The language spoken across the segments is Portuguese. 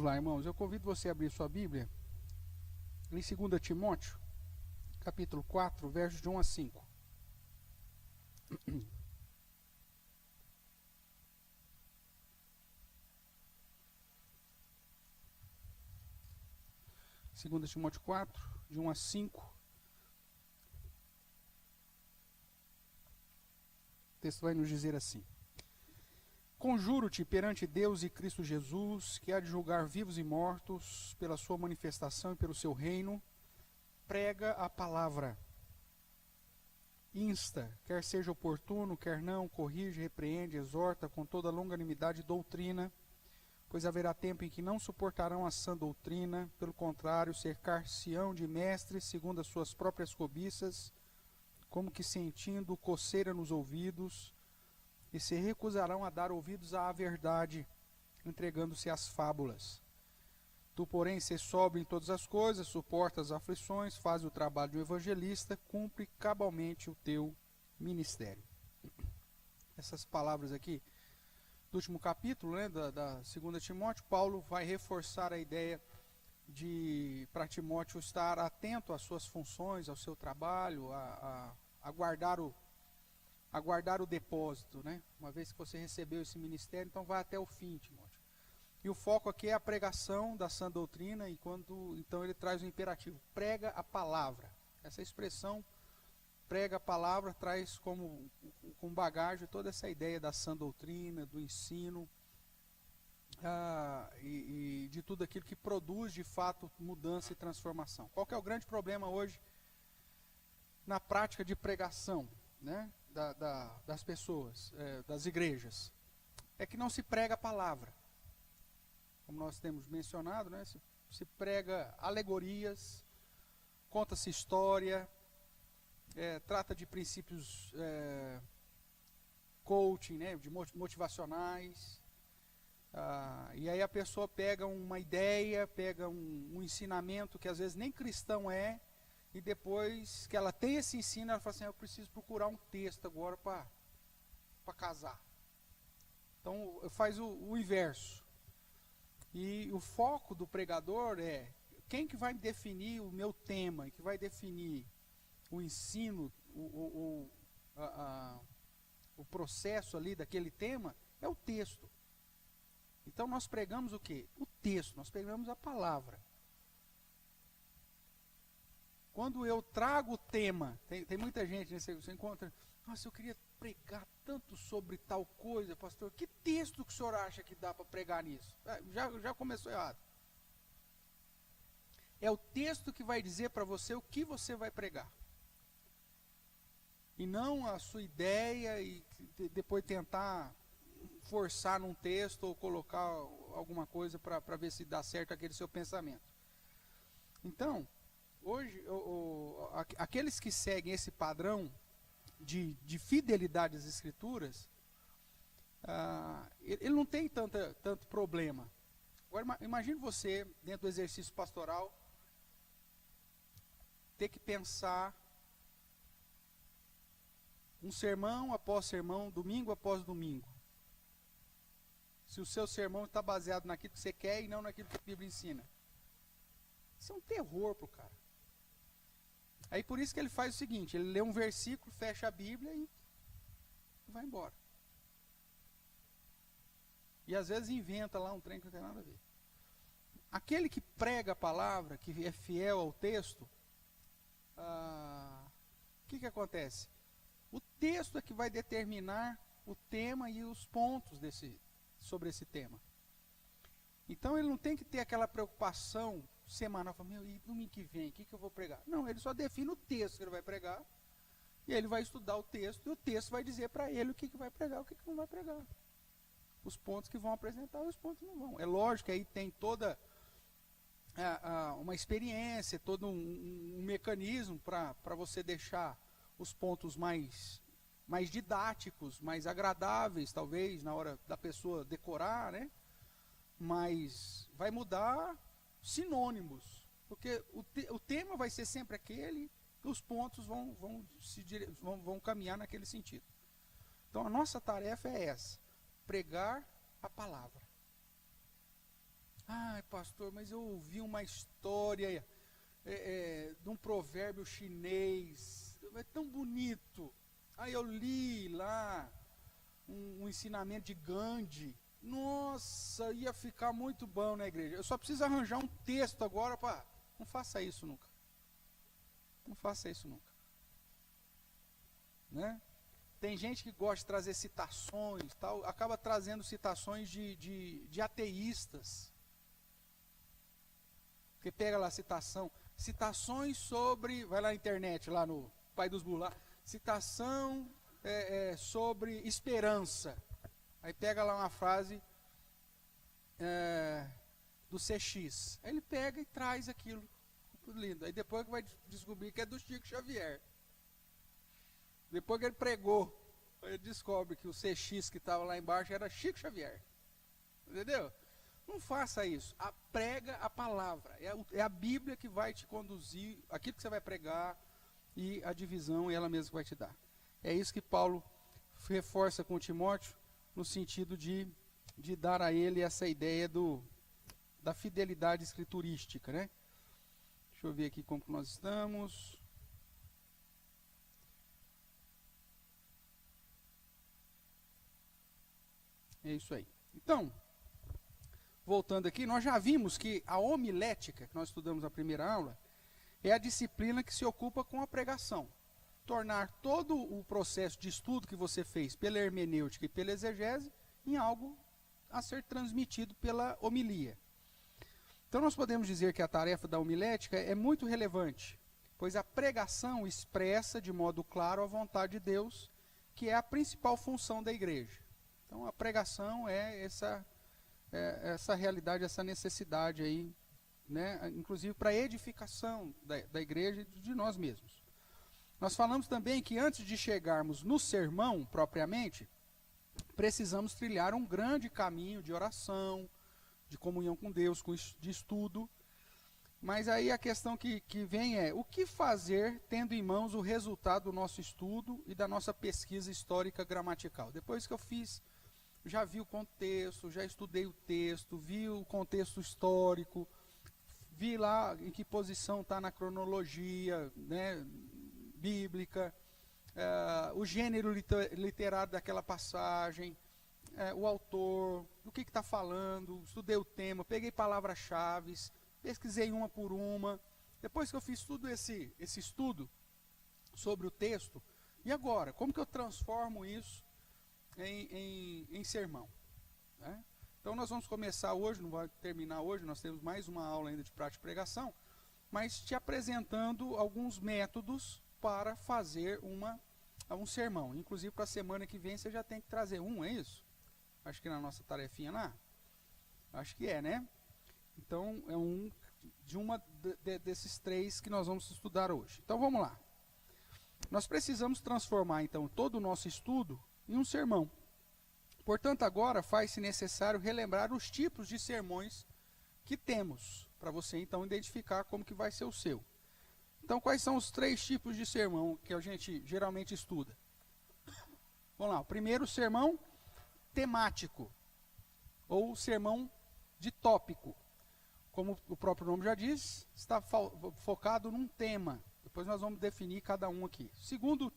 lá, irmãos, eu convido você a abrir sua Bíblia em 2 Timóteo, capítulo 4, versos de 1 a 5. 2 Timóteo 4, de 1 a 5. O texto vai nos dizer assim: Conjuro-te perante Deus e Cristo Jesus, que há de julgar vivos e mortos, pela sua manifestação e pelo seu reino, prega a palavra. Insta, quer seja oportuno, quer não, corrige, repreende, exorta com toda longanimidade e doutrina, pois haverá tempo em que não suportarão a sã doutrina, pelo contrário, cercar-se-ão de mestres segundo as suas próprias cobiças, como que sentindo coceira nos ouvidos, e se recusarão a dar ouvidos à verdade, entregando-se às fábulas. Tu, porém, sê sóbrio em todas as coisas, suporta as aflições, faz o trabalho de um evangelista, cumpre cabalmente o teu ministério. Essas palavras aqui do último capítulo, né, da 2 Timóteo, Paulo vai reforçar a ideia de para Timóteo estar atento às suas funções, ao seu trabalho, a guardar o depósito, né? Uma vez que você recebeu esse ministério, então vai até o fim, Timóteo. E o foco aqui é a pregação da sã doutrina, e então ele traz o imperativo: prega a palavra. Essa expressão, prega a palavra, traz com bagagem toda essa ideia da sã doutrina, do ensino, e de tudo aquilo que produz de fato mudança e transformação. Qual que é o grande problema hoje na prática de pregação, né, das pessoas, das igrejas? É que não se prega a palavra. Como nós temos mencionado, né, se prega alegorias, conta-se história, trata de princípios coaching, né, de motivacionais, e aí a pessoa pega uma ideia, pega um ensinamento que às vezes nem cristão é, e depois que ela tem esse ensino, ela fala assim: eu preciso procurar um texto agora para casar. Então faz o inverso. E o foco do pregador é: quem que vai definir o meu tema, que vai definir o ensino, o processo ali daquele tema, é o texto. Então nós pregamos o quê? O texto, nós pregamos a palavra. Quando eu trago o tema, tem muita gente, né, você encontra: nossa, eu queria pregar tanto sobre tal coisa, pastor, que texto que o senhor acha que dá para pregar nisso? Já começou errado. É o texto que vai dizer para você o que você vai pregar. E não a sua ideia e depois tentar forçar num texto ou colocar alguma coisa para ver se dá certo aquele seu pensamento. Então, hoje, aqueles que seguem esse padrão de fidelidade às Escrituras, ele não tem tanto problema. Agora, imagine você, dentro do exercício pastoral, ter que pensar um sermão após sermão, domingo após domingo. Se o seu sermão está baseado naquilo que você quer e não naquilo que a Bíblia ensina. Isso é um terror para o cara. Aí por isso que ele faz o seguinte: ele lê um versículo, fecha a Bíblia e vai embora. E às vezes inventa lá um trem que não tem nada a ver. Aquele que prega a palavra, que é fiel ao texto, o que acontece? O texto é que vai determinar o tema e os pontos sobre esse tema. Então ele não tem que ter aquela preocupação semanal, e domingo que vem, o que eu vou pregar? Não, ele só define o texto que ele vai pregar, e ele vai estudar o texto, e o texto vai dizer para ele o que vai pregar, o que não vai pregar. Os pontos que vão apresentar e os pontos que não vão. É lógico que aí tem toda uma experiência, todo um mecanismo para você deixar os pontos mais didáticos, mais agradáveis, talvez, na hora da pessoa decorar, né? Mas vai mudar sinônimos, porque o tema vai ser sempre aquele, e os pontos vão caminhar naquele sentido. Então a nossa tarefa é essa: pregar a palavra. Ai, pastor, mas eu ouvi uma história de um provérbio chinês, é tão bonito. Aí eu li lá um ensinamento de Gandhi. Nossa, ia ficar muito bom na igreja. Eu só preciso arranjar um texto agora para... Não faça isso nunca. Não faça isso nunca. Né? Tem gente que gosta de trazer citações, tal, acaba trazendo citações de ateístas. Porque pega lá a citação, citações sobre, vai lá na internet, lá no Pai dos Burros, citação sobre esperança. Aí pega lá uma frase do CX. Aí ele pega e traz aquilo. Tudo lindo. Aí depois que vai descobrir que é do Chico Xavier. Depois que ele pregou, ele descobre que o CX que estava lá embaixo era Chico Xavier. Entendeu? Não faça isso. Prega a palavra. É a Bíblia que vai te conduzir, aquilo que você vai pregar, e a divisão ela mesma vai te dar. É isso que Paulo reforça com Timóteo, no sentido de dar a ele essa ideia da fidelidade escriturística, né? Deixa eu ver aqui como que nós estamos. É isso aí. Então, voltando aqui, nós já vimos que a homilética, que nós estudamos na primeira aula, é a disciplina que se ocupa com a pregação. Tornar todo o processo de estudo que você fez pela hermenêutica e pela exegese em algo a ser transmitido pela homilia. Então nós podemos dizer que a tarefa da homilética é muito relevante, pois a pregação expressa de modo claro a vontade de Deus, que é a principal função da igreja. Então a pregação é essa realidade, essa necessidade aí, né, inclusive para a edificação da igreja e de nós mesmos. Nós falamos também que antes de chegarmos no sermão propriamente, precisamos trilhar um grande caminho de oração, de comunhão com Deus, de estudo. Mas aí a questão que vem é, o que fazer tendo em mãos o resultado do nosso estudo e da nossa pesquisa histórica gramatical? Depois que eu já vi o contexto, já estudei o texto, vi o contexto histórico, vi lá em que posição está na cronologia, né, bíblica, o gênero literário daquela passagem, o autor, do que está falando, estudei o tema, peguei palavras-chave, pesquisei uma por uma. Depois que eu fiz tudo esse estudo sobre o texto, e agora? Como que eu transformo isso em sermão? Né? Então nós vamos começar hoje, não vai terminar hoje, nós temos mais uma aula ainda de prática de pregação, mas te apresentando alguns métodos para fazer um sermão. Inclusive para a semana que vem você já tem que trazer é isso? Acho que na nossa tarefinha lá. Acho que é, né? Então é desses três que nós vamos estudar hoje. Então vamos lá. Nós precisamos transformar então todo o nosso estudo em um sermão. Portanto, agora faz-se necessário relembrar os tipos de sermões que temos, para você então identificar como que vai ser o seu. Então, quais são os 3 tipos de sermão que a gente geralmente estuda? Vamos lá, o primeiro, sermão temático, ou sermão de tópico. Como o próprio nome já diz, está focado num tema. Depois nós vamos definir cada um aqui. Segundo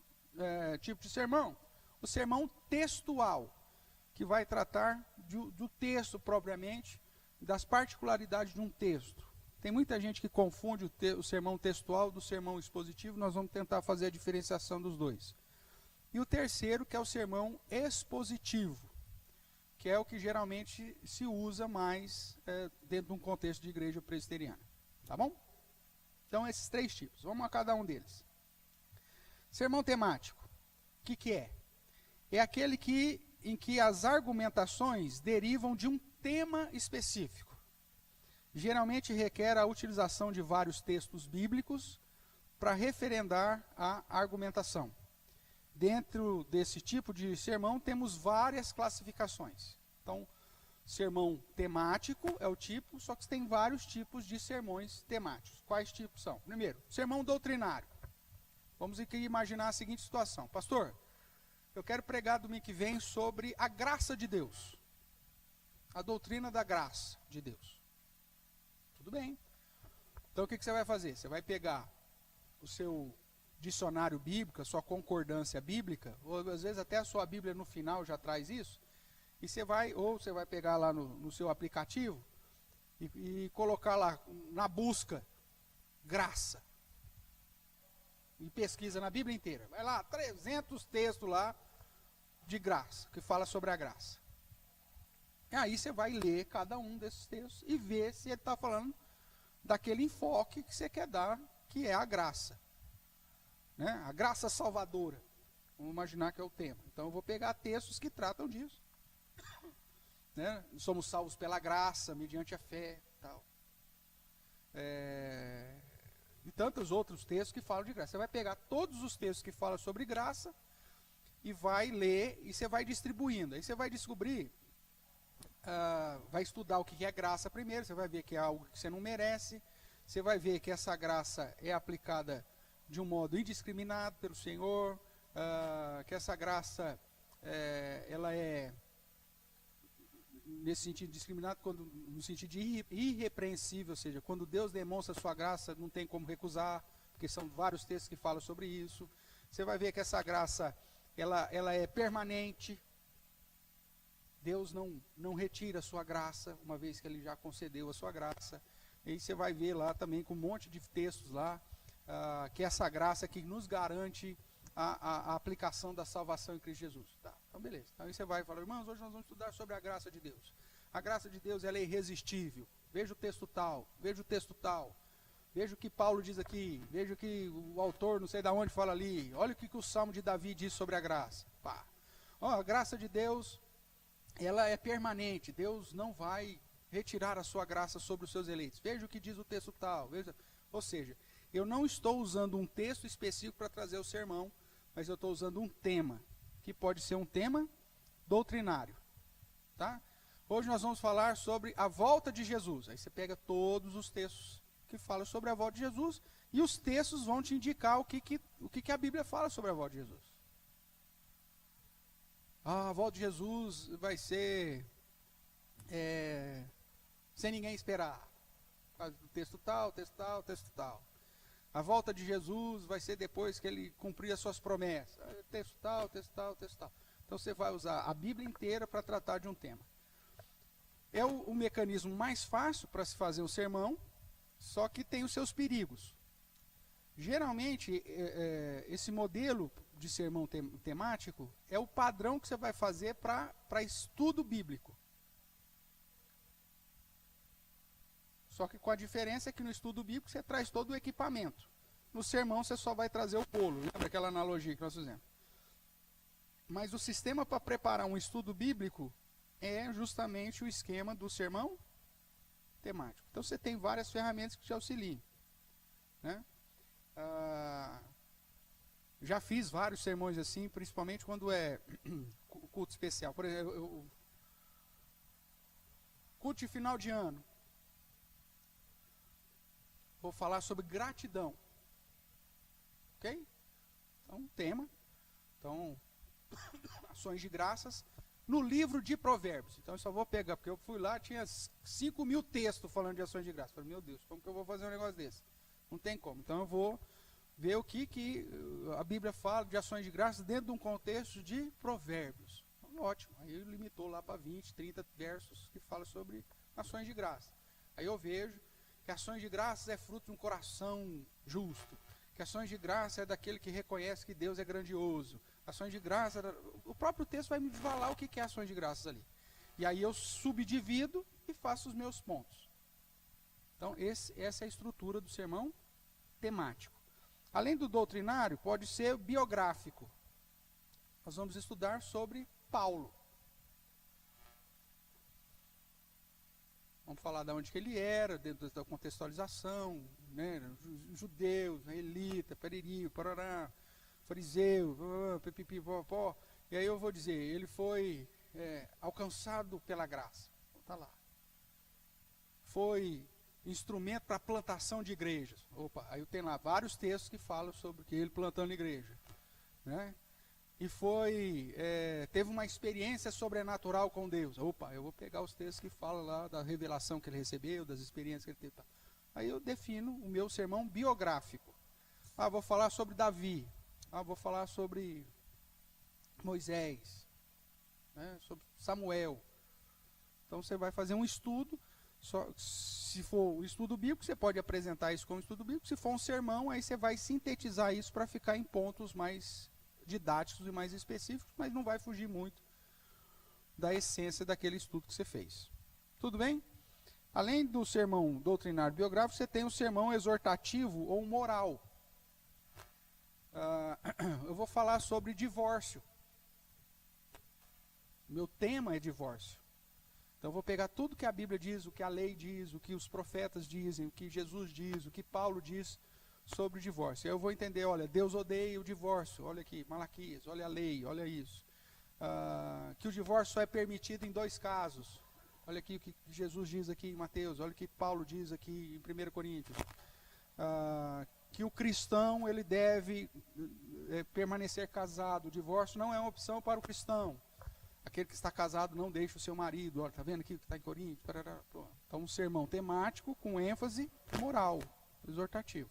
tipo de sermão, o sermão textual, que vai tratar do texto propriamente, das particularidades de um texto. Tem muita gente que confunde o sermão textual do sermão expositivo, nós vamos tentar fazer a diferenciação dos dois. E o terceiro, que é o sermão expositivo, que é o que geralmente se usa mais dentro de um contexto de igreja presbiteriana. Tá bom? Então, esses 3 tipos. Vamos a cada um deles. Sermão temático. O que é? É aquele em que as argumentações derivam de um tema específico. Geralmente requer a utilização de vários textos bíblicos para referendar a argumentação. Dentro desse tipo de sermão temos várias classificações. Então, sermão temático é o tipo, só que tem vários tipos de sermões temáticos. Quais tipos são? Primeiro, sermão doutrinário. Vamos aqui imaginar a seguinte situação. Pastor, eu quero pregar domingo que vem sobre a graça de Deus. A doutrina da graça de Deus. Tudo bem. Então o que você vai fazer? Você vai pegar o seu dicionário bíblico, a sua concordância bíblica, ou às vezes até a sua Bíblia no final já traz isso, e você vai pegar lá no seu aplicativo e colocar lá na busca graça. E pesquisa na Bíblia inteira. Vai lá, 300 textos lá de graça, que fala sobre a graça. E aí você vai ler cada um desses textos e ver se ele está falando daquele enfoque que você quer dar, que é a graça. Né? A graça salvadora. Vamos imaginar que é o tema. Então eu vou pegar textos que tratam disso. Né? Somos salvos pela graça, mediante a fé. Tal. E tantos outros textos que falam de graça. Você vai pegar todos os textos que falam sobre graça e vai ler e você vai distribuindo. Aí você vai descobrir, vai estudar o que é graça primeiro, você vai ver que é algo que você não merece, você vai ver que essa graça é aplicada de um modo indiscriminado pelo Senhor, que essa graça ela é nesse sentido discriminado, no sentido de irrepreensível, ou seja, quando Deus demonstra a sua graça, não tem como recusar, porque são vários textos que falam sobre isso. Você vai ver que essa graça, ela é permanente. Deus não retira a sua graça, uma vez que Ele já concedeu a sua graça. E aí você vai ver lá também com um monte de textos lá, que essa graça que nos garante a aplicação da salvação em Cristo Jesus. Tá, então beleza. Então aí você vai falar, irmãos, hoje nós vamos estudar sobre a graça de Deus. A graça de Deus, ela é irresistível. Veja o texto tal, veja o texto tal. Veja o que Paulo diz aqui, veja o que o autor não sei de onde fala ali. Olha o que o Salmo de Davi diz sobre a graça. Pá. A graça de Deus, ela é permanente. Deus não vai retirar a sua graça sobre os seus eleitos. Veja o que diz o texto tal. Veja. Ou seja, eu não estou usando um texto específico para trazer o sermão, mas eu estou usando um tema, que pode ser um tema doutrinário. Tá? Hoje nós vamos falar sobre a volta de Jesus. Aí você pega todos os textos que falam sobre a volta de Jesus, e os textos vão te indicar o que a Bíblia fala sobre a volta de Jesus. A volta de Jesus vai ser sem ninguém esperar. Texto tal, texto tal, texto tal. A volta de Jesus vai ser depois que ele cumprir as suas promessas. Texto tal, texto tal, texto tal. Então você vai usar a Bíblia inteira para tratar de um tema. É o mecanismo mais fácil para se fazer um sermão, só que tem os seus perigos. Geralmente, esse modelo de sermão temático é o padrão que você vai fazer para estudo bíblico. Só que com a diferença que no estudo bíblico você traz todo o equipamento. No sermão você só vai trazer o bolo. Lembra aquela analogia que nós fizemos? Mas o sistema para preparar um estudo bíblico é justamente o esquema do sermão temático. Então você tem várias ferramentas que te auxiliam. Né? Já fiz vários sermões assim, principalmente quando é culto especial. Por exemplo, culto de final de ano. Vou falar sobre gratidão. Ok? Então, tema. Então, ações de graças no livro de Provérbios. Então, eu só vou pegar, porque eu fui lá, tinha 5.000 textos falando de ações de graças. Falei, meu Deus, como que eu vou fazer um negócio desse? Não tem como. Então, eu vou ver o que a Bíblia fala de ações de graças dentro de um contexto de Provérbios. Então, ótimo. Aí ele limitou lá para 20, 30 versos que falam sobre ações de graça. Aí eu vejo que ações de graças é fruto de um coração justo. Que ações de graça é daquele que reconhece que Deus é grandioso. Ações de graça, o próprio texto vai me falar o que é ações de graças ali. E aí eu subdivido e faço os meus pontos. Então essa é a estrutura do sermão temático. Além do doutrinário, pode ser biográfico. Nós vamos estudar sobre Paulo. Vamos falar de onde que ele era, dentro da contextualização, né? Judeus, israelita, periri, parará, fariseu, pipipi, pó. E aí eu vou dizer, ele foi alcançado pela graça. Está lá. Foi instrumento para a plantação de igrejas. Opa, aí tem lá vários textos que falam sobre que ele plantando igreja. Né? teve uma experiência sobrenatural com Deus. Opa, eu vou pegar os textos que falam lá da revelação que ele recebeu, das experiências que ele teve. Aí eu defino o meu sermão biográfico. Vou falar sobre Davi. Vou falar sobre Moisés, né, sobre Samuel. Então você vai fazer um estudo. Se for um estudo bíblico, você pode apresentar isso como estudo bíblico. Se for um sermão, aí você vai sintetizar isso para ficar em pontos mais didáticos e mais específicos, mas não vai fugir muito da essência daquele estudo que você fez. Tudo bem? Além do sermão doutrinário biográfico, você tem o sermão exortativo ou moral. Eu vou falar sobre divórcio. Meu tema é divórcio. Então eu vou pegar tudo que a Bíblia diz, o que a lei diz, o que os profetas dizem, o que Jesus diz, o que Paulo diz sobre o divórcio. Aí eu vou entender, olha, Deus odeia o divórcio, olha aqui, Malaquias, olha a lei, olha isso. Que o divórcio só é permitido em 2 casos. Olha aqui o que Jesus diz aqui em Mateus, olha o que Paulo diz aqui em 1 Coríntios. Que o cristão ele deve permanecer casado. O divórcio não é uma opção para o cristão. Aquele que está casado não deixa o seu marido. Olha, está vendo aqui o que está em Coríntios? Então um sermão temático com ênfase moral, exortativo.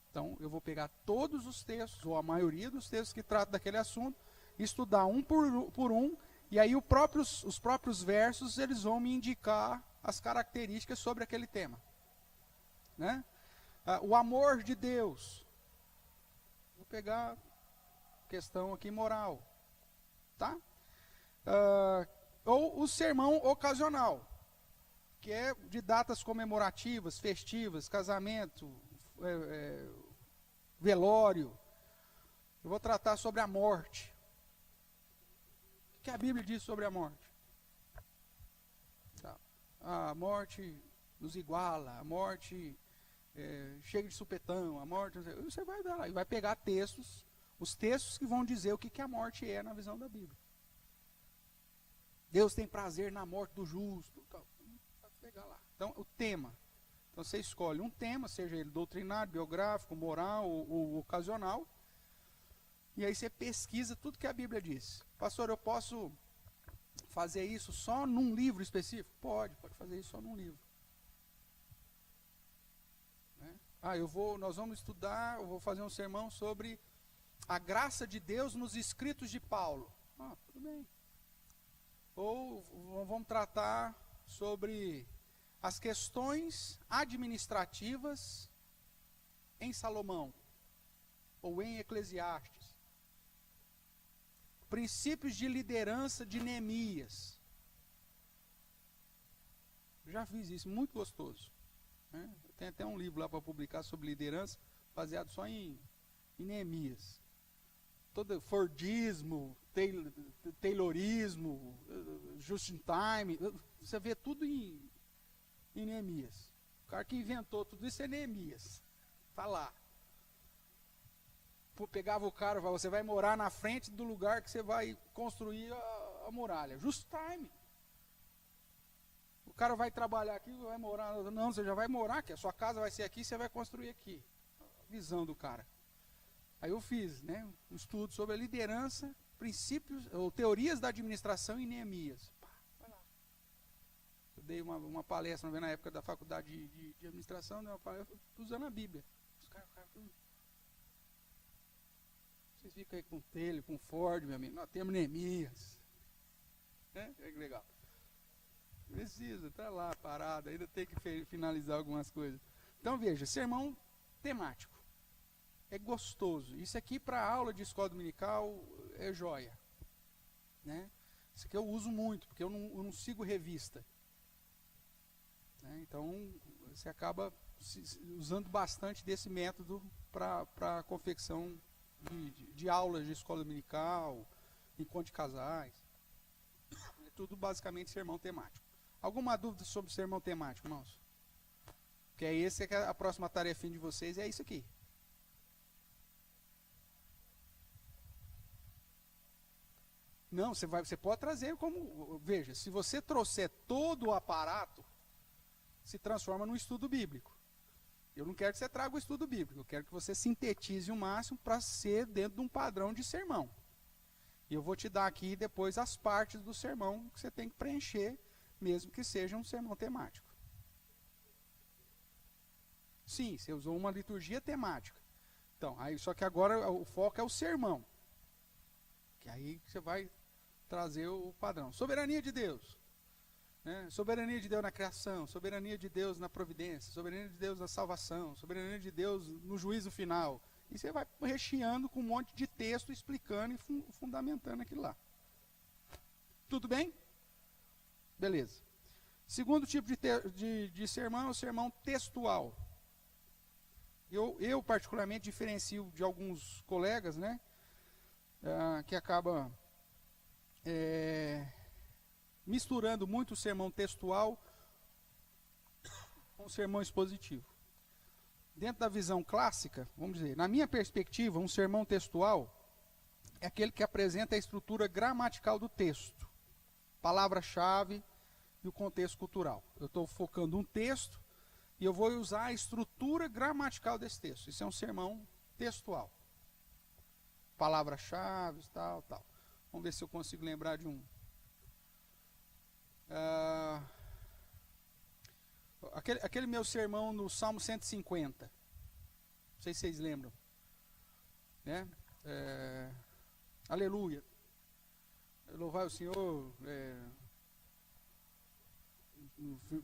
Então eu vou pegar todos os textos, ou a maioria dos textos que tratam daquele assunto, estudar um por um, e aí os próprios versos eles vão me indicar as características sobre aquele tema. Né? O amor de Deus. Vou pegar questão aqui moral. Tá? Ou o sermão ocasional, que é de datas comemorativas, festivas, casamento, velório. Eu vou tratar sobre a morte. O que a Bíblia diz sobre a morte? Tá. A morte nos iguala, a morte chega de supetão, a morte... Você vai dar lá e vai pegar textos, os textos que vão dizer o que a morte é na visão da Bíblia. Deus tem prazer na morte do justo. Vai pegar lá. Então, o tema. Então, você escolhe um tema, seja ele doutrinário, biográfico, moral ou ocasional. E aí você pesquisa tudo que a Bíblia diz. Pastor, eu posso fazer isso só num livro específico? Pode fazer isso só num livro. Né? Nós vamos estudar, eu vou fazer um sermão sobre a graça de Deus nos escritos de Paulo. Tudo bem. Ou vamos tratar sobre as questões administrativas em Salomão, ou em Eclesiastes. Princípios de liderança de Neemias. Já fiz isso, muito gostoso. Né? Tem até um livro lá para publicar sobre liderança, baseado só em Neemias. Todo Fordismo, Taylorismo, Just in Time, você vê tudo em Neemias. O cara que inventou tudo isso é Neemias. Está lá. Pegava o cara e falava, você vai morar na frente do lugar que você vai construir a muralha. Just time. O cara vai trabalhar aqui, vai morar... Não, você já vai morar aqui, a sua casa vai ser aqui, você vai construir aqui. Visão do cara. Aí eu fiz, né, um estudo sobre a liderança, princípios ou teorias da administração em Neemias. Vai lá. Eu dei uma palestra na época da faculdade de administração, dei uma palestra usando a Bíblia. Os caras vocês ficam aí com Taylor, com Ford, meu amigo. Nós temos Neemias. Que legal. Precisa, tá lá parado, ainda tem que finalizar algumas coisas. Então veja, sermão temático. É gostoso. Isso aqui para aula de escola dominical é joia. Né? Isso aqui eu uso muito, porque eu não sigo revista. Né? Então, você acaba usando bastante desse método para a confecção de aulas de escola dominical, encontro de casais. É tudo basicamente sermão temático. Alguma dúvida sobre sermão temático, irmãos? Porque é esse que é a próxima tarefinha de vocês, é isso aqui. Não, você pode trazer como... Veja, se você trouxer todo o aparato, se transforma num estudo bíblico. Eu não quero que você traga o estudo bíblico, eu quero que você sintetize o máximo para ser dentro de um padrão de sermão. E eu vou te dar aqui depois as partes do sermão que você tem que preencher, mesmo que seja um sermão temático. Sim, você usou uma liturgia temática. Então, aí, só que agora o foco é o sermão. Que aí você vai trazer o padrão. Soberania de Deus. Né? Soberania de Deus na criação, soberania de Deus na providência, soberania de Deus na salvação, soberania de Deus no juízo final. E você vai recheando com um monte de texto, explicando e fundamentando aquilo lá. Tudo bem? Beleza. Segundo tipo de sermão é o sermão textual. Eu particularmente diferencio de alguns colegas, né, que acaba misturando muito o sermão textual com o sermão expositivo. Dentro da visão clássica, vamos dizer, na minha perspectiva, um sermão textual é aquele que apresenta a estrutura gramatical do texto, palavra-chave e o contexto cultural. Eu estou focando um texto e eu vou usar a estrutura gramatical desse texto. Isso é um sermão textual. Palavra-chave, tal, tal. Vamos ver se eu consigo lembrar de um. Aquele meu sermão no Salmo 150. Não sei se vocês lembram. Né? Aleluia. Louvai o Senhor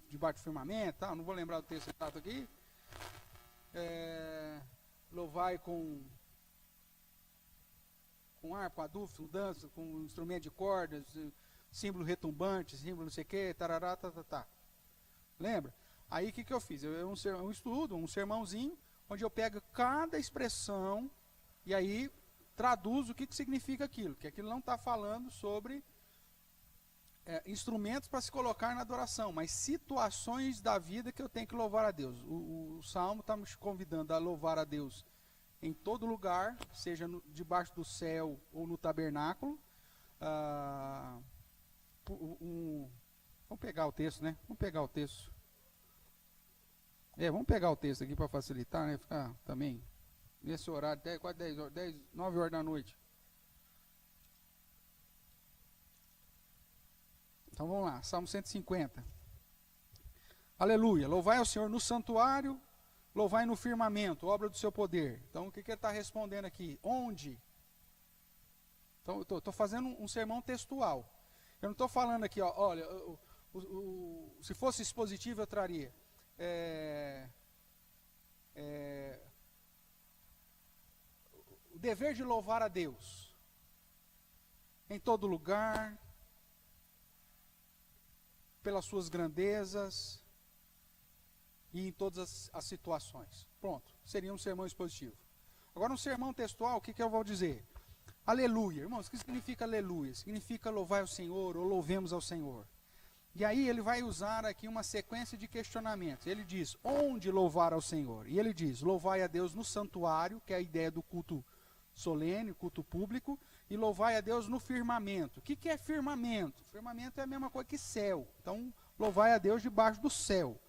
debaixo do firmamento. Tal. Não vou lembrar do texto exato aqui. Louvai com harpa, adufo, dança, com instrumento de cordas, símbolo retumbante, símbolo não sei o que, tarará, tá. Lembra? Aí o que eu fiz? Um estudo, um sermãozinho, onde eu pego cada expressão e aí traduzo o que significa aquilo. Que aquilo não está falando sobre instrumentos para se colocar na adoração, mas situações da vida que eu tenho que louvar a Deus. O Salmo está me convidando a louvar a Deus em todo lugar, seja debaixo do céu ou no tabernáculo. Vamos pegar o texto, né? Vamos pegar o texto. Vamos pegar o texto aqui para facilitar, né? Ficar também nesse horário, quase 10 horas, 9 horas da noite. Então vamos lá, Salmo 150. Aleluia, louvai ao Senhor no santuário, louvai no firmamento, obra do seu poder. Então o que ele está respondendo aqui? Onde? Então eu estou fazendo um sermão textual. Eu não estou falando aqui, olha, se fosse expositivo eu traria. O dever de louvar a Deus em todo lugar, pelas suas grandezas e em todas as situações. Pronto, seria um sermão expositivo. Agora um sermão textual, o que eu vou dizer? Aleluia, irmãos, o que significa aleluia? Significa louvar ao Senhor ou louvemos ao Senhor. E aí ele vai usar aqui uma sequência de questionamentos. Ele diz, onde louvar ao Senhor? E ele diz, louvai a Deus no santuário, que é a ideia do culto solene, culto público, e louvai a Deus no firmamento. O que é firmamento? Firmamento é a mesma coisa que céu. Então, louvai a Deus debaixo do céu,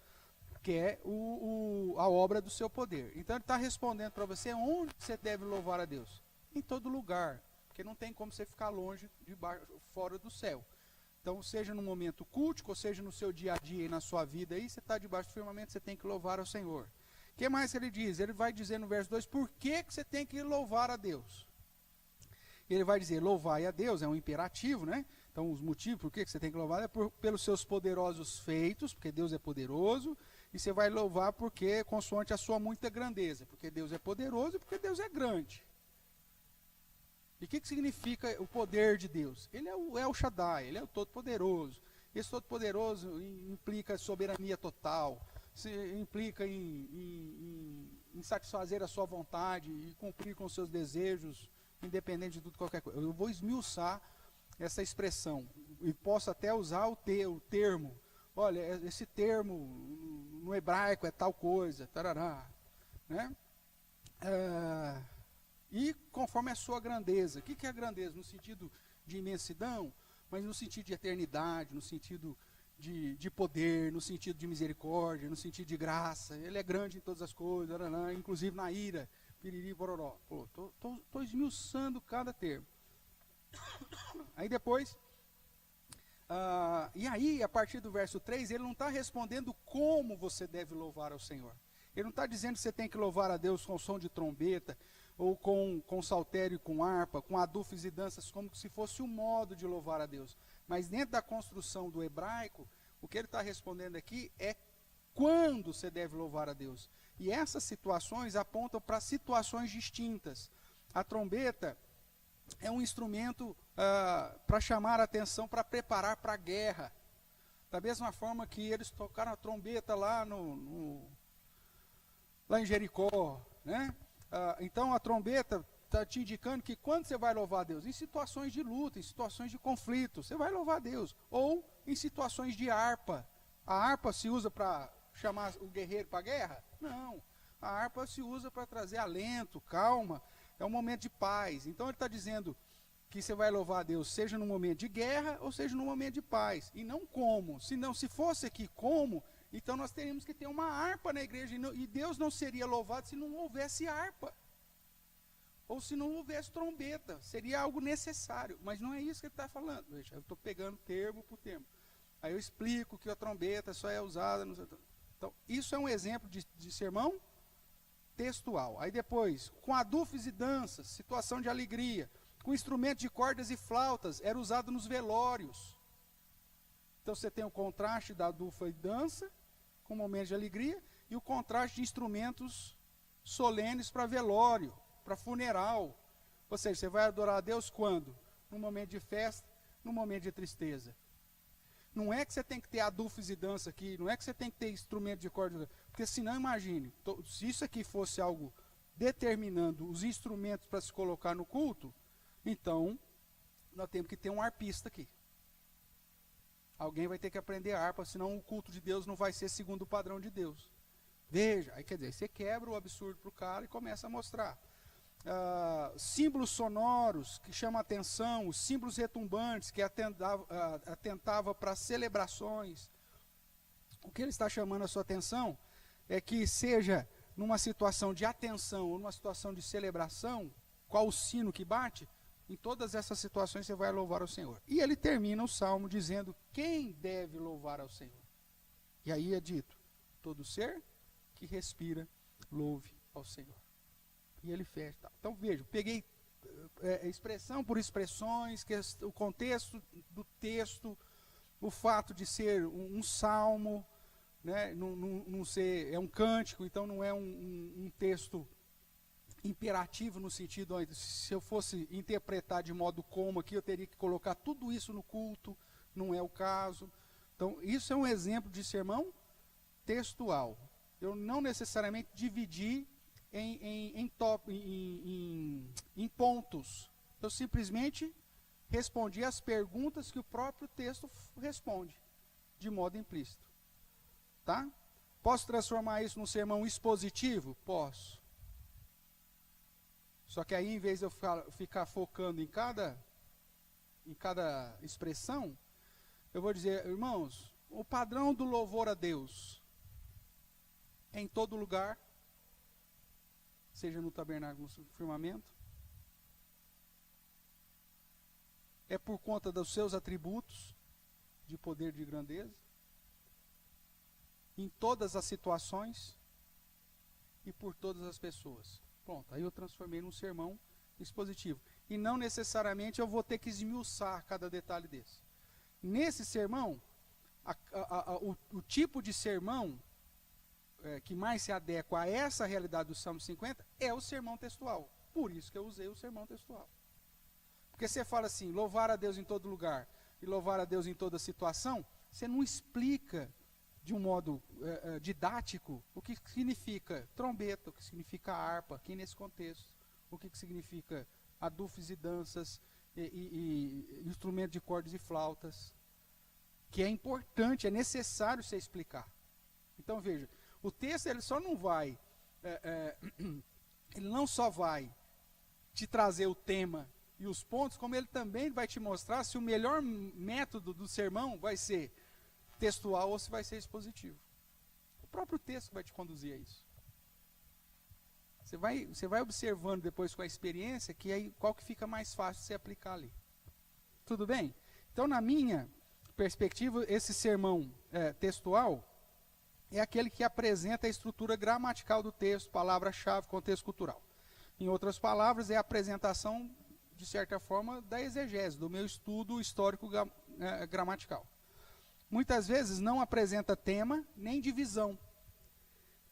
que é a obra do seu poder. Então ele está respondendo para você onde você deve louvar a Deus. Em todo lugar, porque não tem como você ficar longe, fora do céu. Então, seja no momento cultico, ou seja no seu dia a dia e na sua vida, aí você está debaixo do firmamento, você tem que louvar ao Senhor. O que mais ele diz? Ele vai dizer no verso 2, por que você tem que louvar a Deus? Ele vai dizer, louvai a Deus, é um imperativo, né? Então, os motivos por que você tem que louvar é pelos seus poderosos feitos, porque Deus é poderoso, e você vai louvar porque, consoante a sua muita grandeza, porque Deus é poderoso e porque Deus é grande. E o que significa o poder de Deus? Ele é o El Shaddai, ele é o Todo-Poderoso. Esse Todo-Poderoso implica soberania total, implica em satisfazer a sua vontade e cumprir com os seus desejos, independente de tudo, qualquer coisa. Eu vou esmiuçar essa expressão e posso até usar o termo. Olha, esse termo no hebraico é tal coisa, tarará, né? E conforme a sua grandeza. O que é a grandeza? No sentido de imensidão, mas no sentido de eternidade, no sentido de poder, no sentido de misericórdia, no sentido de graça. Ele é grande em todas as coisas, inclusive na ira, piriri, bororó. Estou esmiuçando cada termo. Aí depois, e aí, a partir do verso 3, ele não está respondendo como você deve louvar ao Senhor. Ele não está dizendo que você tem que louvar a Deus com som de trombeta, ou com saltério, com harpa, com adufes e danças, como se fosse um modo de louvar a Deus. Mas dentro da construção do hebraico, o que ele está respondendo aqui é quando você deve louvar a Deus. E essas situações apontam para situações distintas. A trombeta é um instrumento para chamar a atenção, para preparar para a guerra. Da mesma forma que eles tocaram a trombeta lá lá em Jericó, né? Então a trombeta está te indicando que quando você vai louvar a Deus? Em situações de luta, em situações de conflito, você vai louvar a Deus. Ou em situações de harpa. A harpa se usa para chamar o guerreiro para a guerra? Não. A harpa se usa para trazer alento, calma, é um momento de paz. Então ele está dizendo que você vai louvar a Deus, seja no momento de guerra ou seja no momento de paz. E não como. Se fosse aqui como, então nós teríamos que ter uma harpa na igreja, e Deus não seria louvado se não houvesse harpa, ou se não houvesse trombeta. Seria algo necessário, mas não é isso que ele está falando. Veja, eu estou pegando termo por termo. Aí eu explico que a trombeta só é usada Então, isso é um exemplo de sermão textual. Aí depois, com adufes e danças, situação de alegria, com instrumento de cordas e flautas, era usado nos velórios. Então você tem o contraste da adufa e dança, com momentos de alegria, e o contraste de instrumentos solenes para velório, para funeral. Ou seja, você vai adorar a Deus quando? No momento de festa, no momento de tristeza. Não é que você tem que ter adufes e dança aqui, não é que você tem que ter instrumento de corda, porque senão, imagine, se isso aqui fosse algo determinando os instrumentos para se colocar no culto, então nós temos que ter um harpista aqui. Alguém vai ter que aprender a harpa, senão o culto de Deus não vai ser segundo o padrão de Deus. Veja, aí quer dizer, você quebra o absurdo para o cara e começa a mostrar. Símbolos sonoros que chamam a atenção, os símbolos retumbantes que atentava para celebrações. O que ele está chamando a sua atenção é que seja numa situação de atenção ou numa situação de celebração, qual o sino que bate, em todas essas situações você vai louvar ao Senhor. E ele termina o salmo dizendo quem deve louvar ao Senhor. E aí é dito, todo ser que respira, louve ao Senhor. E ele fecha. Então veja, peguei expressão por expressões, o contexto do texto, o fato de ser um salmo, né, não ser, é um cântico, então não é um texto imperativo no sentido, se eu fosse interpretar de modo como aqui, eu teria que colocar tudo isso no culto, não é o caso. Então isso é um exemplo de sermão textual. Eu não necessariamente dividi em pontos. Eu simplesmente respondi as perguntas que o próprio texto responde, de modo implícito. Tá? Posso transformar isso num sermão expositivo? Posso. Só que aí, em vez de eu ficar focando em cada expressão, eu vou dizer, irmãos, o padrão do louvor a Deus é em todo lugar, seja no tabernáculo, no firmamento, é por conta dos seus atributos de poder, de grandeza, em todas as situações e por todas as pessoas. Pronto, aí eu transformei num sermão expositivo. E não necessariamente eu vou ter que esmiuçar cada detalhe desse. Nesse sermão, o tipo de sermão que mais se adequa a essa realidade do Salmo 50 é o sermão textual. Por isso que eu usei o sermão textual. Porque você fala assim, louvar a Deus em todo lugar e louvar a Deus em toda situação, você não explica de um modo didático o que significa trombeta, o que significa harpa, aqui nesse contexto, o que significa adufes e danças, e instrumento de cordas e flautas, que é importante, é necessário você explicar. Então veja, o texto ele só não vai, ele não só vai te trazer o tema e os pontos, como ele também vai te mostrar se o melhor método do sermão vai ser textual ou se vai ser expositivo. O próprio texto vai te conduzir a isso. Você vai observando depois com a experiência que aí qual que fica mais fácil de você aplicar ali. Tudo bem? Então, na minha perspectiva, esse sermão textual é aquele que apresenta a estrutura gramatical do texto, palavra-chave, contexto cultural. Em outras palavras, é a apresentação, de certa forma, da exegese, do meu estudo histórico gramatical. Muitas vezes não apresenta tema nem divisão,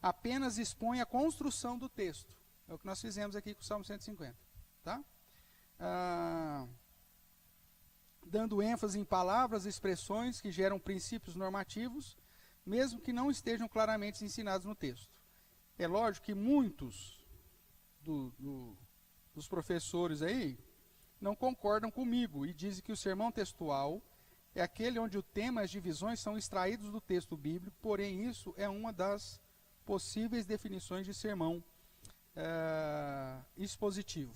apenas expõe a construção do texto. É o que nós fizemos aqui com o Salmo 150. Tá? Dando ênfase em palavras e expressões que geram princípios normativos, mesmo que não estejam claramente ensinados no texto. É lógico que muitos dos professores aí não concordam comigo e dizem que o sermão textual é aquele onde o tema e as divisões são extraídos do texto bíblico, porém isso é uma das possíveis definições de sermão expositivo.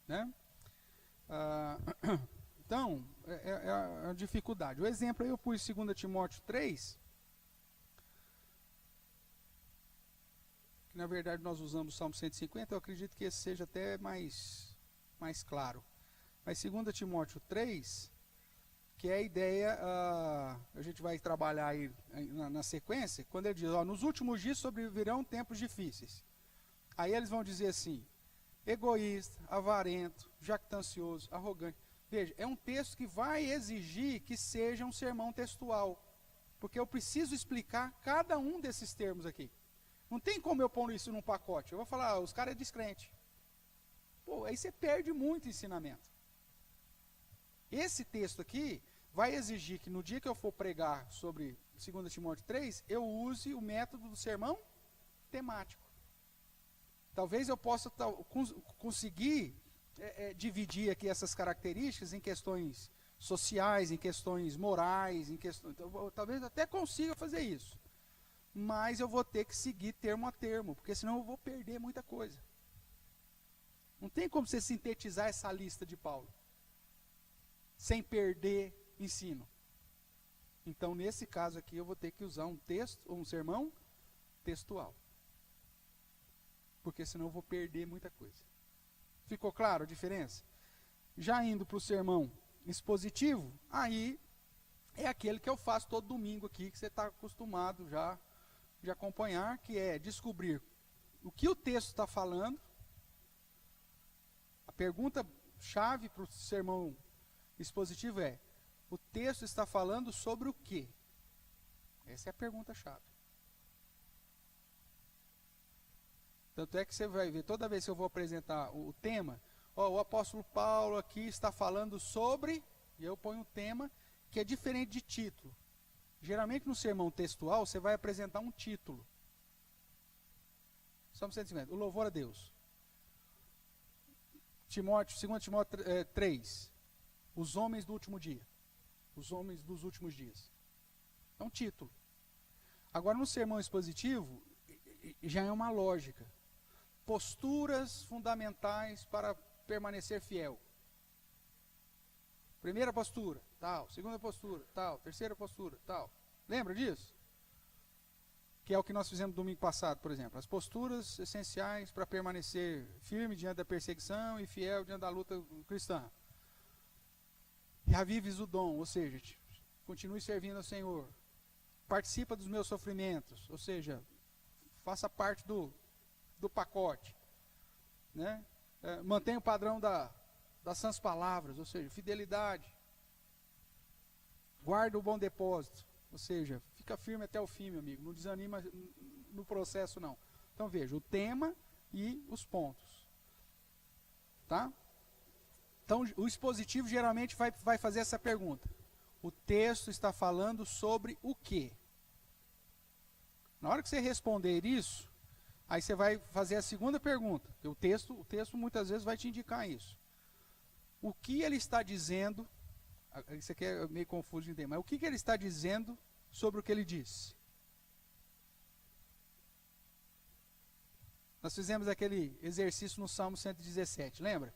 Né? Então, é a dificuldade. O exemplo aí eu pus 2 Timóteo 3, que na verdade nós usamos o Salmo 150, eu acredito que esse seja até mais claro. Mas 2 Timóteo 3, que é a ideia, a gente vai trabalhar aí na sequência, quando ele diz, nos últimos dias sobrevirão tempos difíceis. Aí eles vão dizer assim, egoísta, avarento, jactancioso, arrogante. Veja, é um texto que vai exigir que seja um sermão textual, porque eu preciso explicar cada um desses termos aqui. Não tem como eu pôr isso num pacote. Eu vou falar, os caras é descrente. Pô, aí você perde muito ensinamento. Esse texto aqui vai exigir que no dia que eu for pregar sobre 2 Timóteo 3, eu use o método do sermão temático. Talvez eu possa conseguir dividir aqui essas características em questões sociais, em questões morais, talvez até consiga fazer isso. Mas eu vou ter que seguir termo a termo, porque senão eu vou perder muita coisa. Não tem como você sintetizar essa lista de Paulo sem perder ensino. Então, nesse caso aqui, eu vou ter que usar um texto, ou um sermão textual. Porque senão eu vou perder muita coisa. Ficou claro a diferença? Já indo para o sermão expositivo, aí é aquele que eu faço todo domingo aqui, que você está acostumado já de acompanhar, que é descobrir o que o texto está falando. A pergunta-chave para o sermão expositivo é, o texto está falando sobre o quê? Essa é a pergunta-chave. Tanto é que você vai ver, toda vez que eu vou apresentar o tema, o apóstolo Paulo aqui está falando sobre, e eu ponho um tema que é diferente de título. Geralmente no sermão textual, você vai apresentar um título. Salmo 150, o louvor a Deus. 2 Timóteo 3, os homens do último dia. Os homens dos últimos dias. É um título. Agora, no sermão expositivo, já é uma lógica. Posturas fundamentais para permanecer fiel. Primeira postura, tal. Segunda postura, tal. Terceira postura, tal. Lembra disso? Que é o que nós fizemos domingo passado, por exemplo. As posturas essenciais para permanecer firme diante da perseguição e fiel diante da luta cristã. Reavives o dom, ou seja, continue servindo ao Senhor. Participa dos meus sofrimentos, ou seja, faça parte do pacote. Né? Mantenha o padrão das sãs palavras, ou seja, fidelidade. Guarda o bom depósito, ou seja, fica firme até o fim, meu amigo. Não desanima no processo, não. Então, veja, o tema e os pontos. Tá? Então, o expositivo geralmente vai fazer essa pergunta. O texto está falando sobre o quê? Na hora que você responder isso, aí você vai fazer a segunda pergunta. O texto muitas vezes vai te indicar isso. O que ele está dizendo, isso aqui é meio confuso de entender, mas o que ele está dizendo sobre o que ele disse? Nós fizemos aquele exercício no Salmo 117, lembra?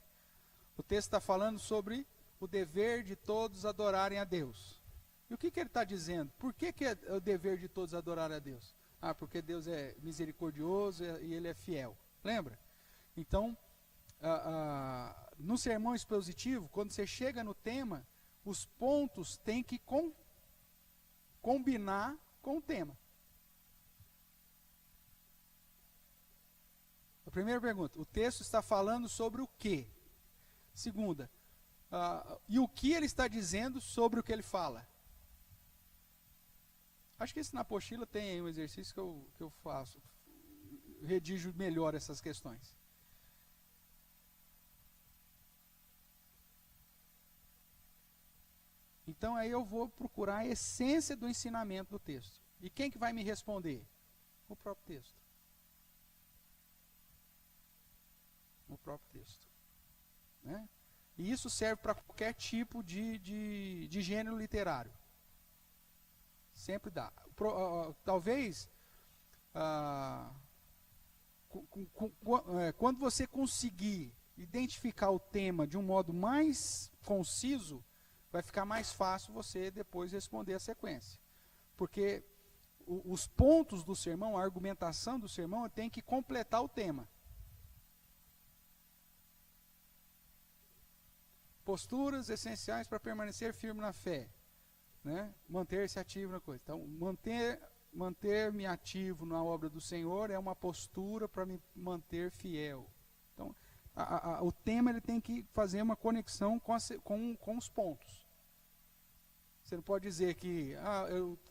O texto está falando sobre o dever de todos adorarem a Deus. E o que ele está dizendo? Por que é o dever de todos adorarem a Deus? Porque Deus é misericordioso e Ele é fiel. Lembra? Então, no sermão expositivo, quando você chega no tema, os pontos têm que combinar com o tema. A primeira pergunta, o texto está falando sobre o quê? Segunda, e o que ele está dizendo sobre o que ele fala? Acho que esse na apostila tem aí um exercício que eu faço. Redijo melhor essas questões. Então aí eu vou procurar a essência do ensinamento do texto. E quem que vai me responder? O próprio texto. O próprio texto. Né? E isso serve para qualquer tipo de gênero literário. Sempre dá. Talvez, quando você conseguir identificar o tema de um modo mais conciso, vai ficar mais fácil você depois responder a sequência. Porque os pontos do sermão, a argumentação do sermão, tem que completar o tema. Posturas essenciais para permanecer firme na fé. Né? Manter-se ativo na coisa. Então, manter-me ativo na obra do Senhor é uma postura para me manter fiel. Então, o tema ele tem que fazer uma conexão com os pontos. Você não pode dizer que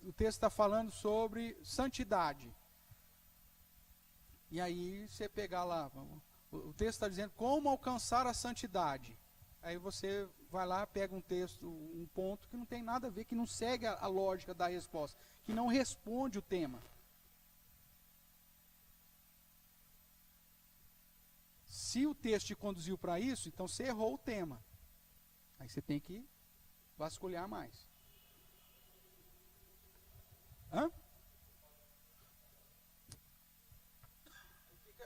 o texto está falando sobre santidade. E aí você pegar lá, o texto está dizendo como alcançar a santidade. Aí você vai lá, pega um texto, um ponto que não tem nada a ver, que não segue a lógica da resposta, que não responde o tema. Se o texto te conduziu para isso, então você errou o tema. Aí você tem que vasculhar mais.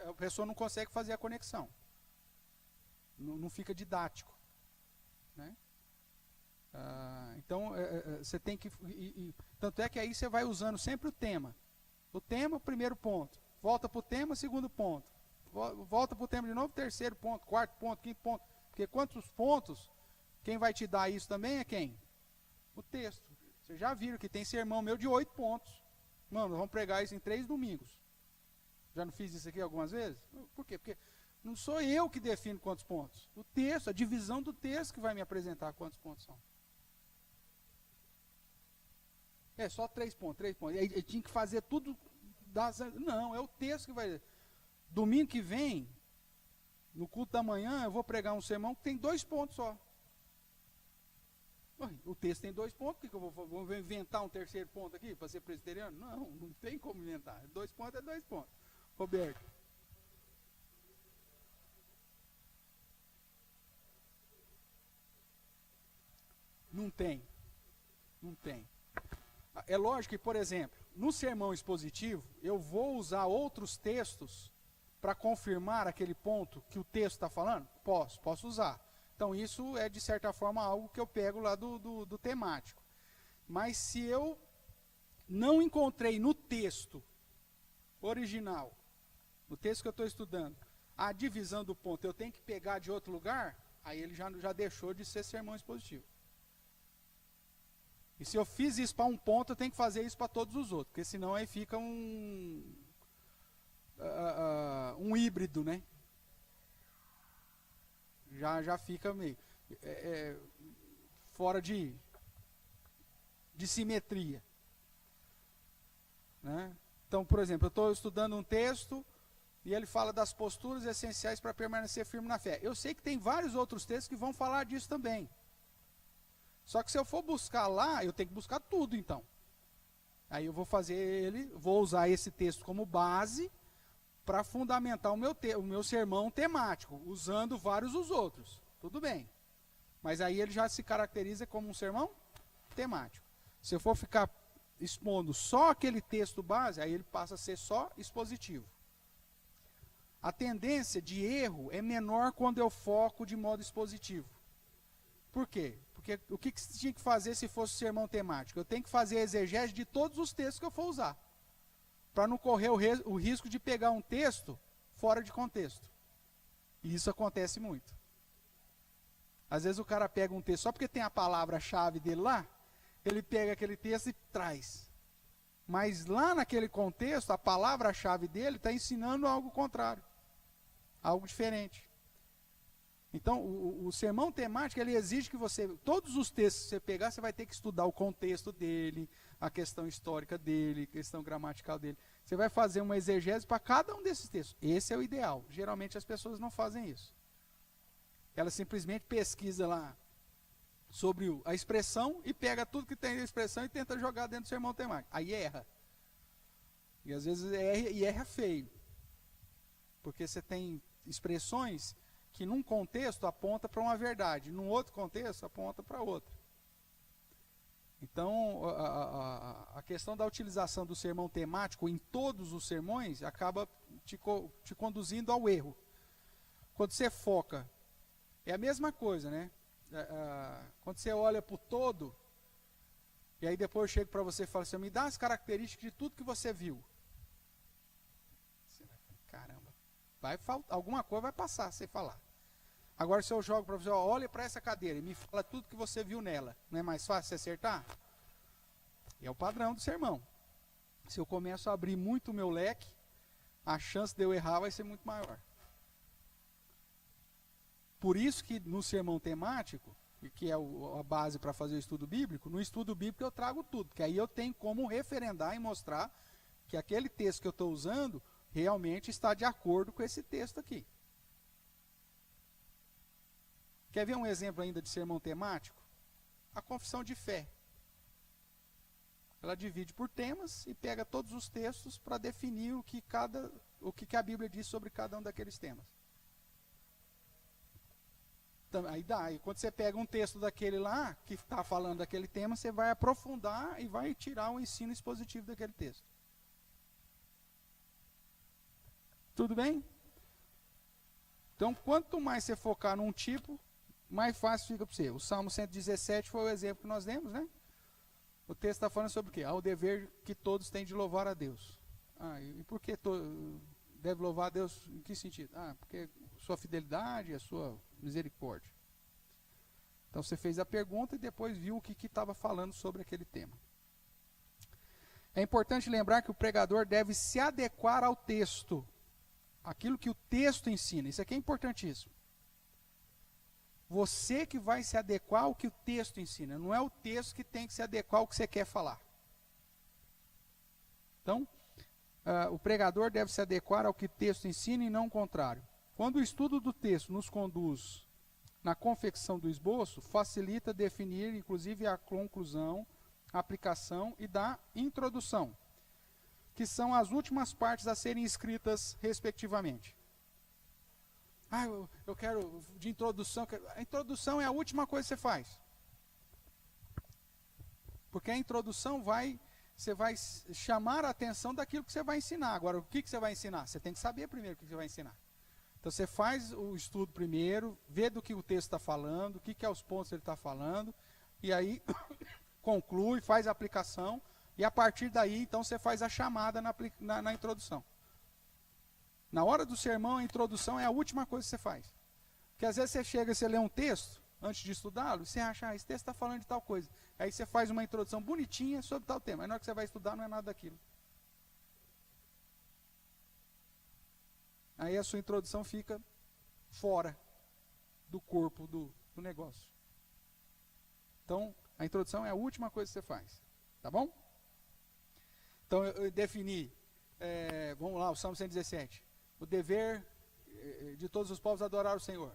A pessoa não consegue fazer a conexão. Não fica didático. Né? Então, você tem que... tanto é que aí você vai usando sempre o tema. O tema, primeiro ponto. Volta para o tema, segundo ponto. Volta para o tema de novo, terceiro ponto, quarto ponto, quinto ponto. Porque quantos pontos, quem vai te dar isso também é quem? O texto. Vocês já viram que tem sermão meu de 8 pontos. Mano, vamos pregar isso em 3 domingos. Já não fiz isso aqui algumas vezes? Por quê? Porque não sou eu que defino quantos pontos. O texto, a divisão do texto que vai me apresentar quantos pontos são. É só 3 pontos, 3 pontos. Eu tinha que fazer tudo. Não, é o texto que vai... Domingo que vem, no culto da manhã, eu vou pregar um sermão que tem 2 pontos só. O texto tem 2 pontos, por que eu vou inventar um terceiro ponto aqui para ser presbiteriano? Não tem como inventar. 2 pontos é 2 pontos. Roberto. Não tem. É lógico que, por exemplo, no sermão expositivo, eu vou usar outros textos para confirmar aquele ponto que o texto está falando? Posso usar. Então, isso é, de certa forma, algo que eu pego lá do temático. Mas se eu não encontrei no texto original, no texto que eu estou estudando, a divisão do ponto, eu tenho que pegar de outro lugar, aí ele já deixou de ser sermão expositivo. E se eu fiz isso para um ponto, eu tenho que fazer isso para todos os outros, porque senão aí fica um híbrido, né? Já fica meio fora de simetria. Né? Então, por exemplo, eu estou estudando um texto e ele fala das posturas essenciais para permanecer firme na fé. Eu sei que tem vários outros textos que vão falar disso também. Só que se eu for buscar lá, eu tenho que buscar tudo, então. Aí eu vou usar esse texto como base para fundamentar o meu sermão temático, usando vários dos outros. Tudo bem. Mas aí ele já se caracteriza como um sermão temático. Se eu for ficar expondo só aquele texto base, aí ele passa a ser só expositivo. A tendência de erro é menor quando eu foco de modo expositivo. Por quê? Porque o que você tinha que fazer se fosse sermão temático? Eu tenho que fazer a exegese de todos os textos que eu for usar, para não correr o risco de pegar um texto fora de contexto. E isso acontece muito. Às vezes o cara pega um texto, só porque tem a palavra-chave dele lá, ele pega aquele texto e traz. Mas lá naquele contexto, a palavra-chave dele está ensinando algo contrário, algo diferente. Então, o sermão temático, ele exige que você, todos os textos que você pegar, você vai ter que estudar o contexto dele, a questão histórica dele, a questão gramatical dele. Você vai fazer uma exegese para cada um desses textos. Esse é o ideal. Geralmente as pessoas não fazem isso. Elas simplesmente pesquisam lá sobre a expressão e pega tudo que tem na expressão e tenta jogar dentro do sermão temático. Aí erra. E às vezes erra feio. Porque você tem expressões que num contexto aponta para uma verdade, num outro contexto aponta para outra. Então, a questão da utilização do sermão temático em todos os sermões acaba te conduzindo ao erro. Quando você foca, é a mesma coisa, né? Quando você olha para o todo, e aí depois eu chego para você e falo assim, me dá as características de tudo que você viu. Caramba. Vai faltar, alguma coisa vai passar sem falar. Agora se eu jogo para você, olha para essa cadeira e me fala tudo que você viu nela, não é mais fácil você acertar? É o padrão do sermão. Se eu começo a abrir muito o meu leque, a chance de eu errar vai ser muito maior. Por isso que no sermão temático, que é a base para fazer o estudo bíblico, no estudo bíblico eu trago tudo, porque aí eu tenho como referendar e mostrar que aquele texto que eu estou usando realmente está de acordo com esse texto aqui. Quer ver um exemplo ainda de sermão temático? A confissão de fé. Ela divide por temas e pega todos os textos para definir o que a Bíblia diz sobre cada um daqueles temas. Então, aí quando você pega um texto daquele lá, que está falando daquele tema, você vai aprofundar e vai tirar o ensino expositivo daquele texto. Tudo bem? Então, quanto mais você focar num tipo, mais fácil fica para você. O Salmo 117 foi o exemplo que nós demos, né? O texto está falando sobre o quê? O dever que todos têm de louvar a Deus. E por que deve louvar a Deus? Em que sentido? Porque sua fidelidade, a sua misericórdia. Então você fez a pergunta e depois viu o que estava falando sobre aquele tema. É importante lembrar que o pregador deve se adequar ao texto. Aquilo que o texto ensina. Isso aqui é importantíssimo. Você que vai se adequar ao que o texto ensina. Não é o texto que tem que se adequar ao que você quer falar. Então, o pregador deve se adequar ao que o texto ensina e não o contrário. Quando o estudo do texto nos conduz na confecção do esboço, facilita definir, inclusive, a conclusão, a aplicação e da introdução, que são as últimas partes a serem escritas, respectivamente. Eu quero de introdução. A introdução é a última coisa que você faz. Porque a introdução você vai chamar a atenção daquilo que você vai ensinar. Agora, o que você vai ensinar? Você tem que saber primeiro o que você vai ensinar. Então, você faz o estudo primeiro, vê do que o texto está falando, o que é os pontos que ele está falando, e aí conclui, faz a aplicação, e a partir daí, então, você faz a chamada na introdução. Na hora do sermão, a introdução é a última coisa que você faz. Porque às vezes você chega e você lê um texto, antes de estudá-lo, você acha, esse texto está falando de tal coisa. Aí você faz uma introdução bonitinha sobre tal tema. Aí na hora que você vai estudar, não é nada daquilo. Aí a sua introdução fica fora do corpo do negócio. Então, a introdução é a última coisa que você faz. Tá bom? Então, eu defini, vamos lá, o Salmo 117. O dever de todos os povos adorar o Senhor.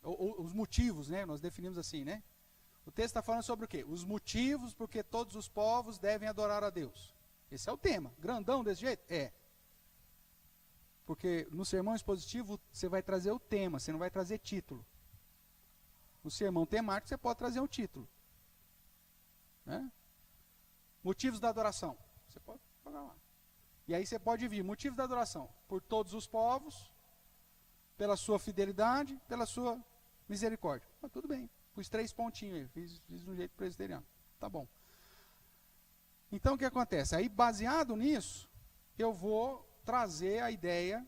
Os motivos, né? Nós definimos assim, né? O texto está falando sobre o quê? Os motivos porque todos os povos devem adorar a Deus. Esse é o tema. Grandão desse jeito? É. Porque no sermão expositivo você vai trazer o tema, você não vai trazer título. No sermão temático você pode trazer um título. Né? Motivos da adoração. Você pode colocar lá. E aí você pode vir, motivos da adoração, por todos os povos, pela sua fidelidade, pela sua misericórdia. Tudo bem, pus 3 pontinhos aí, fiz de um jeito presbiteriano. Tá bom. Então o que acontece? Aí baseado nisso, eu vou trazer a ideia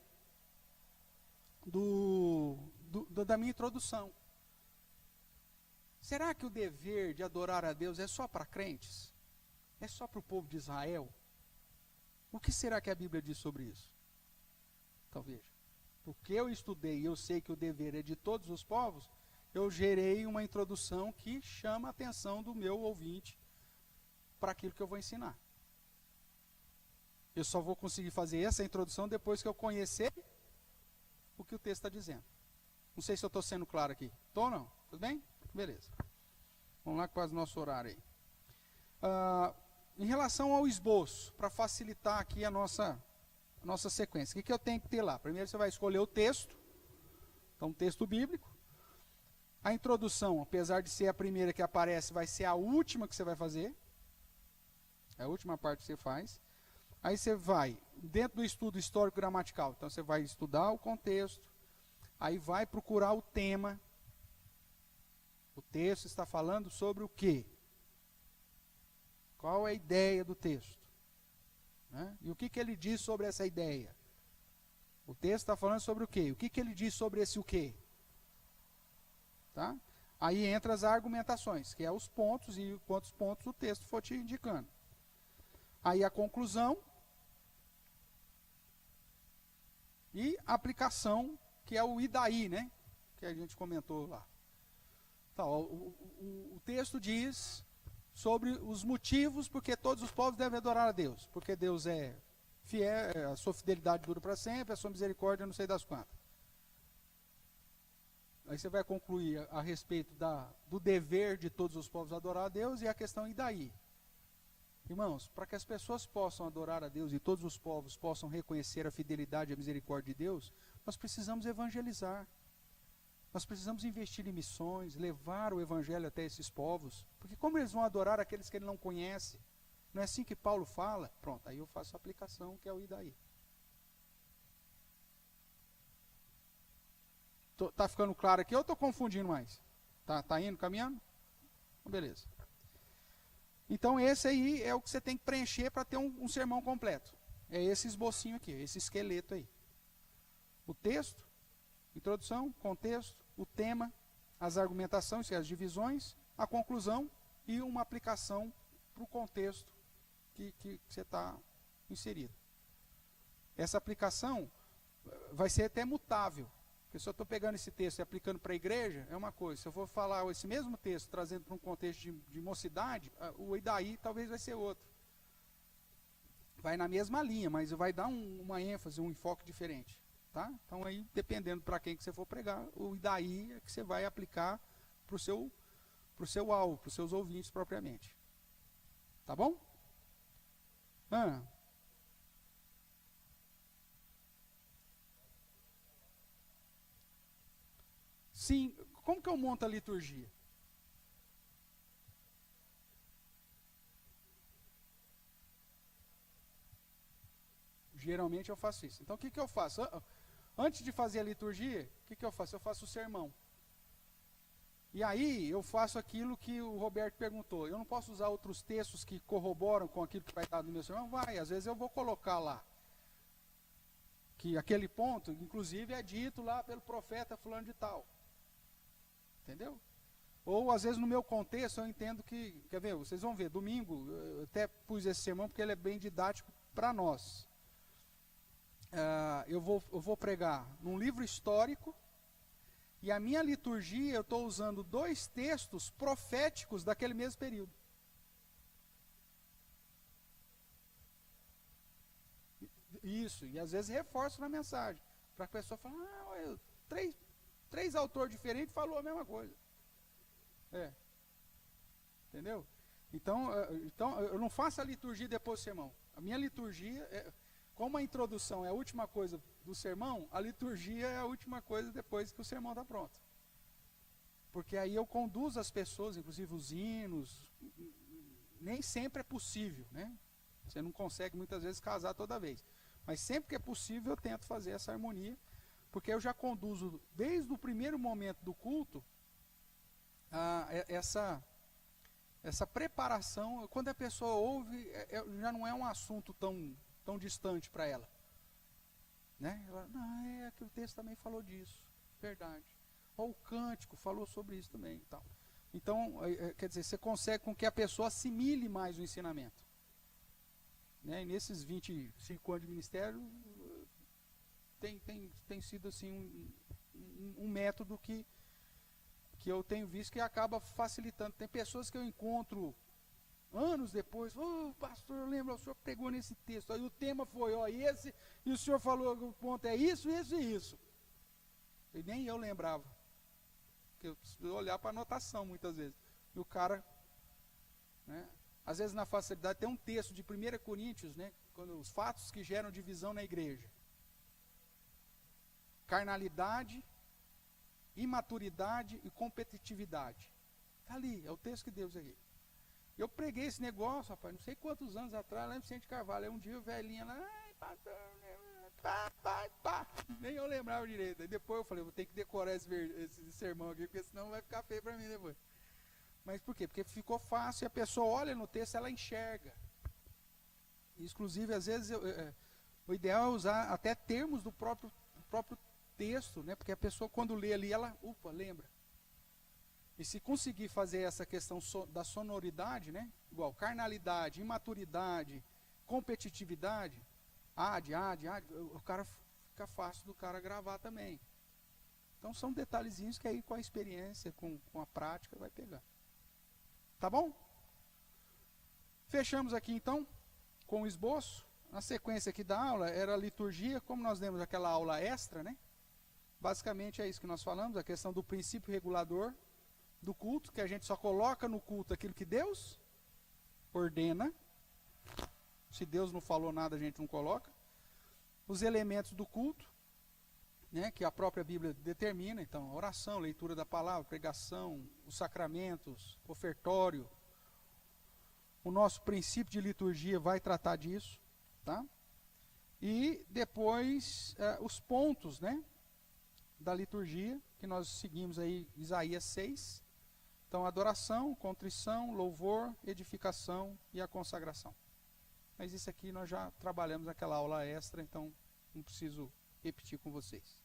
da minha introdução. Será que o dever de adorar a Deus é só para crentes? É só para o povo de Israel? O que será que a Bíblia diz sobre isso? Então veja, porque eu estudei e eu sei que o dever é de todos os povos, eu gerei uma introdução que chama a atenção do meu ouvinte para aquilo que eu vou ensinar. Eu só vou conseguir fazer essa introdução depois que eu conhecer o que o texto está dizendo. Não sei se eu estou sendo claro aqui. Estou ou não? Tudo bem? Beleza. Vamos lá, quase nosso horário aí. Em relação ao esboço, para facilitar aqui a nossa sequência, o que eu tenho que ter lá? Primeiro você vai escolher o texto, então texto bíblico. A introdução, apesar de ser a primeira que aparece, vai ser a última que você vai fazer. É a última parte que você faz. Aí você vai, dentro do estudo histórico-gramatical, então você vai estudar o contexto, aí vai procurar o tema. O texto está falando sobre o quê? Qual é a ideia do texto? Né? E o que ele diz sobre essa ideia? O texto está falando sobre o quê? O que ele diz sobre esse o quê? Tá? Aí entra as argumentações, que é os pontos e quantos pontos o texto for te indicando. Aí a conclusão e a aplicação, que é o e daí, né? Que a gente comentou lá. Então, o texto diz sobre os motivos porque todos os povos devem adorar a Deus. Porque Deus é fiel, a sua fidelidade dura para sempre, a sua misericórdia não sei das quantas. Aí você vai concluir a respeito do dever de todos os povos adorar a Deus e a questão e daí. Irmãos, para que as pessoas possam adorar a Deus e todos os povos possam reconhecer a fidelidade e a misericórdia de Deus, nós precisamos evangelizar. Nós precisamos investir em missões, levar o evangelho até esses povos. Porque como eles vão adorar aqueles que ele não conhece? Não é assim que Paulo fala? Pronto, aí eu faço a aplicação, que é o e daí. Tá ficando claro aqui ou estou confundindo mais? Tá indo, caminhando? Beleza. Então esse aí é o que você tem que preencher para ter um sermão completo. É esse esbocinho aqui, esse esqueleto aí. O texto, introdução, contexto, o tema, as argumentações, as divisões, a conclusão e uma aplicação para o contexto que você está inserido. Essa aplicação vai ser até mutável. Porque se eu estou pegando esse texto e aplicando para a igreja, é uma coisa. Se eu for falar esse mesmo texto, trazendo para um contexto de mocidade, o e daí talvez vai ser outro. Vai na mesma linha, mas vai dar uma ênfase, um enfoque diferente. Tá? Então aí, dependendo para quem que você for pregar, o e daí é que você vai aplicar para o seu alvo, para os seus ouvintes propriamente. Tá bom? Sim, como que eu monto a liturgia? Geralmente eu faço isso. Então o que eu faço? Antes de fazer a liturgia, o que eu faço? Eu faço o sermão. E aí eu faço aquilo que o Roberto perguntou. Eu não posso usar outros textos que corroboram com aquilo que vai estar no meu sermão? Vai, às vezes eu vou colocar lá. Que aquele ponto, inclusive, é dito lá pelo profeta fulano de tal. Entendeu? Ou às vezes no meu contexto eu entendo que, quer ver, vocês vão ver, domingo, eu até pus esse sermão porque ele é bem didático para nós. Eu vou pregar num livro histórico e a minha liturgia eu estou usando 2 textos proféticos daquele mesmo período. Isso, e às vezes reforço na mensagem, para a pessoa falar, três autores diferentes falou a mesma coisa. Entendeu? Então eu não faço a liturgia depois do sermão. A minha liturgia, como a introdução é a última coisa do sermão, a liturgia é a última coisa depois que o sermão está pronto. Porque aí eu conduzo as pessoas, inclusive os hinos, nem sempre é possível, né? Você não consegue muitas vezes casar toda vez. Mas sempre que é possível eu tento fazer essa harmonia, porque eu já conduzo desde o primeiro momento do culto essa preparação. Quando a pessoa ouve, já não é um assunto tão distante para ela. Né? Ela, não, que o texto também falou disso, verdade. Ou o cântico falou sobre isso também. Tal. Então, quer dizer, você consegue com que a pessoa assimile mais o ensinamento. Né? E nesses 25 anos de ministério, tem sido assim um método que eu tenho visto que acaba facilitando. Tem pessoas que eu encontro anos depois, pastor, eu lembro, o senhor pregou nesse texto, aí o tema foi, esse, e o senhor falou que o ponto é isso, isso e isso. E nem eu lembrava. Porque eu preciso olhar para a anotação muitas vezes. E o cara, né, às vezes na facilidade, tem um texto de 1 Coríntios, né, quando os fatos que geram divisão na igreja. Carnalidade, imaturidade e competitividade. Está ali, é o texto que Deus aqui. Eu preguei esse negócio, rapaz, não sei quantos anos atrás, lá em Vicente Carvalho. Aí um dia o velhinho lá, pastor, nem eu lembrava direito. Aí depois eu falei, vou ter que decorar esse sermão aqui, porque senão vai ficar feio para mim depois. Mas por quê? Porque ficou fácil e a pessoa olha no texto, ela enxerga. Inclusive, às vezes, o ideal é usar até termos do próprio texto, né? Porque a pessoa, quando lê ali, ela, lembra. E se conseguir fazer essa questão da sonoridade, né? Igual carnalidade, imaturidade, competitividade, o cara fica fácil do cara gravar também. Então são detalhezinhos que aí com a experiência, com a prática, vai pegar. Tá bom? Fechamos aqui então com o esboço. Na sequência aqui da aula era a liturgia, como nós demos aquela aula extra, né? Basicamente é isso que nós falamos, a questão do princípio regulador do culto, que a gente só coloca no culto aquilo que Deus ordena. Se Deus não falou nada, a gente não coloca. Os elementos do culto, né, que a própria Bíblia determina, então, a oração, leitura da palavra, pregação, os sacramentos, ofertório. O nosso princípio de liturgia vai tratar disso, tá? E depois os pontos, né, da liturgia, que nós seguimos aí, Isaías 6. Então, adoração, contrição, louvor, edificação e a consagração. Mas isso aqui nós já trabalhamos naquela aula extra, então não preciso repetir com vocês.